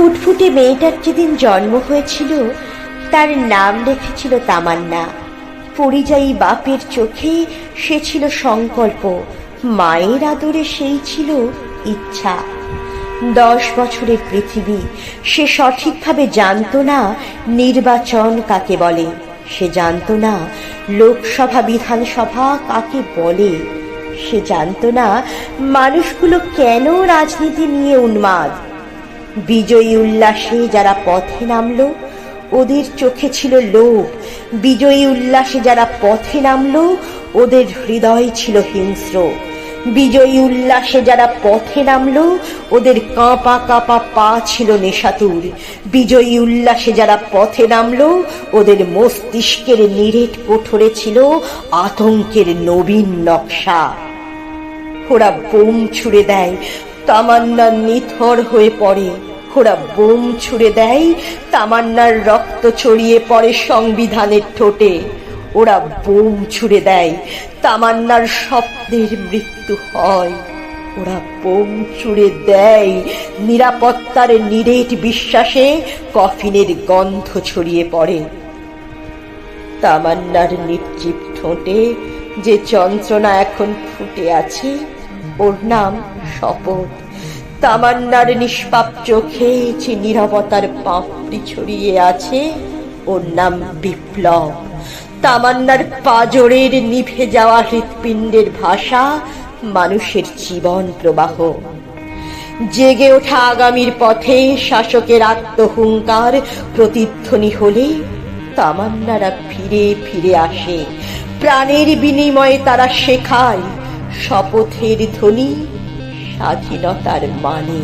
ফুটফুটে মেয়েটার যেদিন জন্ম হয়েছিল তার নাম রেখেছিল তামান্না। পরিযায়ী বাপের চোখে সে ছিল সংকল্প, মায়ের আদরে সেই ছিল ইচ্ছা। 10 বছরের পৃথিবী, সে সঠিকভাবে জানত না নির্বাচন কাকে বলে, সে জানত না লোকসভা বিধানসভা কাকে বলে, সে জানত না মানুষগুলো কেন রাজনীতি নিয়ে উন্মাদ। বিজয়ী উল্লাসে যারা পথে নামলো ওদের চোখে ছিল লোভ, বিজয়ী উল্লাসে যারা পথে নামলো ওদের হৃদয় ছিল হিংস্র। বিজয়ী উল্লাসে যারা পথে নামলো ওদের কাঁপা কাঁপা পা ছিল নেশাতুর। বিজয়ী উল্লাসে যারা পথে নামলো ওদের মস্তিষ্কের নিরেট কোঠরে ছিল আতঙ্কের নবীন নকশা। ওরা বোম ছুড়ে দেয়, তামান্না নিথর হয়ে পড়ে। ওরা বোম ছুড়ে দেয়, তামান্নার রক্ত ছড়িয়ে পড়ে সংবিধানের ঠোঁটে। ওরা বোম ছুড়ে দেয়, তামান্নার স্বপ্নের মৃত্যু হয়। ওরা বোম ছুড়ে দেয়, নিরাপত্তার নিরেট বিশ্বাসে কফিনের গন্ধ ছড়িয়ে পড়ে। তামান্নার নির্জীব ঠোঁটে যে যন্ত্রণা এখন ফুটে আছে ওর নাম শপথ। তামান্নার নিষ্পাপ চোখে যে নীরবতার পাপড়ি ছড়িয়ে আছে ওর নাম বিপ্লব। তামান্নার পাঁজরের নিভে যাওয়া হৃৎপিণ্ডের ভাষা মানুষের জীবন প্রবাহ। জেগে ওঠা আগামীর পথে শাসকের আত্মহুঙ্কার প্রতিধ্বনি হলে তামান্নারা ফিরে ফিরে আসে। প্রাণের বিনিময়ে তারা শেখায় শপথের ধ্বনি স্বাধীনতার মানে।